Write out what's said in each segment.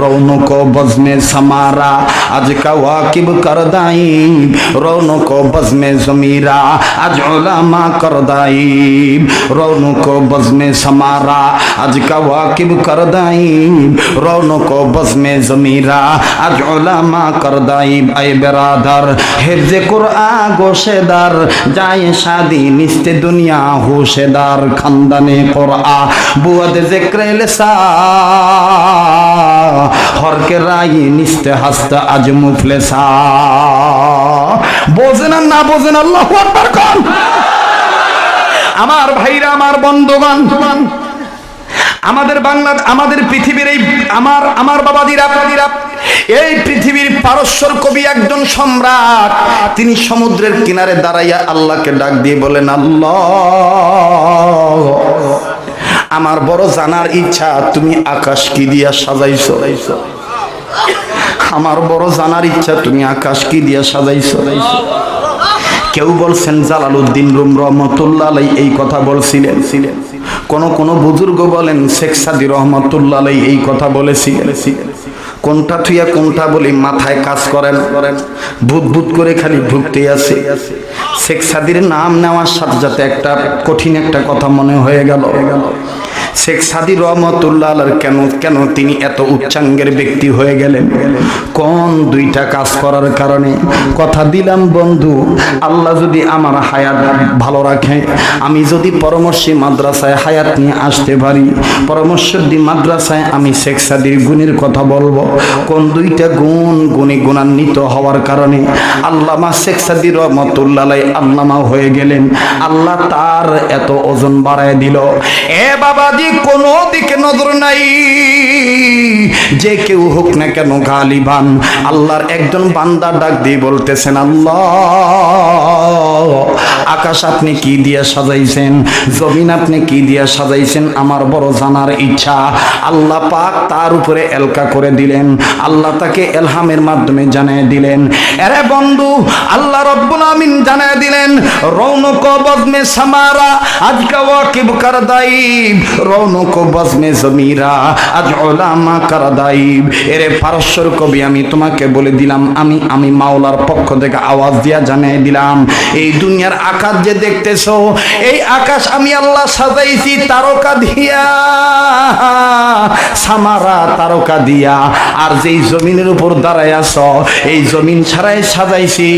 रौनक बज़्म Samara आज कवाकिब करदाईब रौनक बज़्म ज़मीरा आज उलमा करदाईब रौनक बज़्म समारा आज कवाकिब करदाईब रौनक बज़्म ज़मीरा आज उलमा करदाईब। ऐ बेरादर हिफ्ज़े कुरआन गोशेदार जाए शादी निस्ते दुनिया होशेदार खानदाने कुरआन बुअद ज़िक्र लिसा हर के राई निस्ते हस्त आज मुफलिसा। बोझेन ना बोझेन अल्लाहु আকবার কোন আমার ভাইরা আমার বন্ধুগণ আমাদের বাংলা আমাদের পৃথিবীর এই আমার বাবাদিরা এই পৃথিবীর পারস্যর কবি একজন সম্রাট তিনি সমুদ্রের কিনারে দাঁড়াইয়া আল্লাহকে ডাক দিয়ে বলেন আল্লাহ আমার বড় জানার ইচ্ছা তুমি আকাশ কি দিয়া সাজাইছো আমার বড় জানার ইচ্ছা তুমি আকাশ কি দিয়া সাজাইছো। কেউ বলছেন জালালউদ্দিন রুম রহমাতুল্লাহ আলাইহি এই কথা বলছিলেন কোন বুজুর্গ বলেন শেখ সাদী রহমাতুল্লাহ আলাইহি এই কথা বলেছিলেন। কোনটা থুইয়া কোনটা বলি মাথায় কাজ করেন ভূত করে খালি ভুগতে আছে। শেখ সাদীর নাম নেওয়ার সাথে সাথে একটা কঠিন একটা কথা মনে হয়ে গেল শেখ সাদী রহমাতুল্লাহ আলাইহি কেন তিনি এত উচ্চাঙ্গের ব্যক্তি হয়ে গেলেন কোন দুইটা কাজ করার কারণে। কথা দিলাম বন্ধু আল্লাহ যদি আমার হায়াত ভালো রাখে আমি যদি পরামর্শী মাদ্রাসায় হায়াত নিয়ে আসতে পারি পরামর্শী মাদ্রাসায় আমি শেখ সাদীর গুণের কথা বলবো। কোন দুইটা গুণে গুণান্বিত হওয়ার কারণে আল্লামা শেখ সাদী রহমাতুল্লাহ আলাইহি আল্লামা হয়ে গেলেন। আল্লাহ তার এত ওজন বাড়ায় দিল। এ বাবাজি কোনো দিকে নজর নাই যে কেউ হোক না কেন গালিবান আল্লাহর একজন বান্দা ডাক দিয়ে বলতেছেন আল্লাহ আকাশ আপনি কি দিয়া সাজাইছেন জমিন আপনি কি দিয়া সাজাইছেন আমার বড় জানার ইচ্ছা। আল্লাহ পাক তার উপরে এলকা করে দিলেন আল্লাহ তাকে এলহামের মাধ্যমে জানিয়ে দিলেন। আরে বন্ধু আল্লাহ রব্বুল আমিন জানিয়ে দিলেন রৌনক বজমে সামারা আজ কাওয়াকিব করদাইব রৌনক বজমে জমিরা আজ উলামা করদাইব। এরে পারস্যর কবি আমি তোমাকে বলে দিলাম আমি মাওলার পক্ষ থেকে আওয়াজ দিয়া জানিয়ে দিলাম এই দুনিয়ার আকাশ যে দেখতেছো এই আকাশ আমি আল্লাহ সাজাইছি তারকা দিয়া সামারা তারকা দিয়া আর যেই জমিনের উপর দাঁড়ায় আছো এই জমিন ছাড়াই সাজাইছি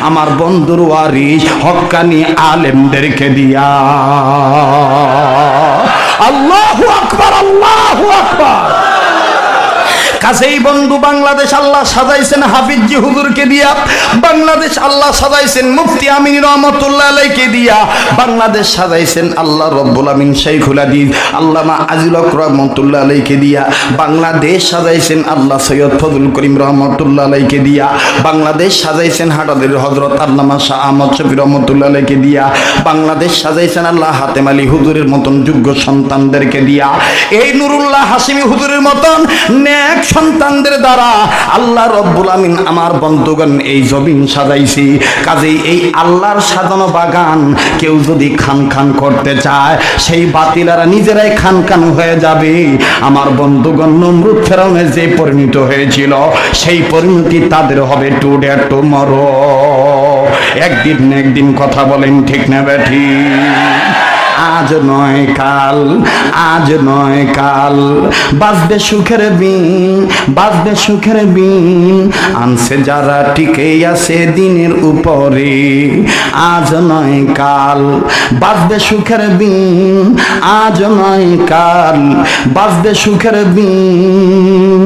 আমার বন্ধুর ওয়ারিস হক্কানি আলেমদেরকে দিয়া। আল্লাহু আকবার আল্লাহু আকবার। কাছেই বন্ধু বাংলাদেশ আল্লাহ সাজাইছেন হাফিজি হুজুরকে দিয়া বাংলাদেশ আল্লাহ সাজাইছেন মুফতি আমিন রহমাতুল্লাহ আলাইহিকে দিয়া বাংলাদেশ সাজাইছেন আল্লাহ রব্বুল আমিন শাইখুল হাদিস আল্লামা আজিল হক রহমাতুল্লাহ আলাইহিকে দিয়া বাংলাদেশ সাজাইছেন আল্লাহ সৈয়দ ফজল করিম রহমাতুল্লাহ আলাইহিকে দিয়া বাংলাদেশ সাজাইছেন হাটাদের হযরত আল্লামা শাহ আহমদ শফি রহমাতুল্লাহ আলাইহিকে দিয়া বাংলাদেশ সাজাইছেন আল্লাহ হাতেম আলী হুজুরের মতন যোগ্য সন্তানদেরকে দিয়া এই নুরুল্লাহ হাশিমি হুজুরের মতন নেক সন্তানদের দ্বারা আল্লাহ রব্বুল আমিন আমার বন্ধুগণ এই জমিন সাজাইছি। কাজেই এই আল্লাহর সাজানো বাগান কেউ যদি খান করতে চায় সেই বাতিলারা নিজেরাই খান হয়ে যাবে। আমার বন্ধুগণ নমরুদ ফেরাউনের যে পরিণত হয়েছিল সেই পরিণতি তাদের হবে টুডে টুমরো একদিন কথা বলেন ঠিক না বেঠি। আজ নয় কাল বাজবে সুখের বিন আনছে যারা টিকে আছে দিনের উপরে। আজ নয় কাল বাজবে সুখের বিন আজ নয় কাল বাজবে সুখের বিন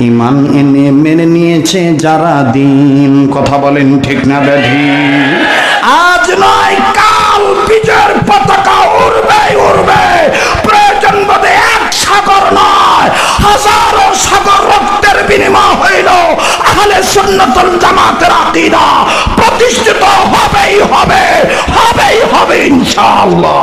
ঈমান এনে মেনে নিয়েছে যারা দিন। কথা বলেন ঠিক না ব্যাধি। আজ নয় কাল বিজয়ের পতাকা উড়বে প্রয়োজন বোধে এক সাগর নয় হাজারো সাগর রক্তের বিনিময় হইল আহলে সুন্নাতুল জামাতের আকীদা প্রতিষ্ঠিত হবেই হবে ইনশাআল্লাহ।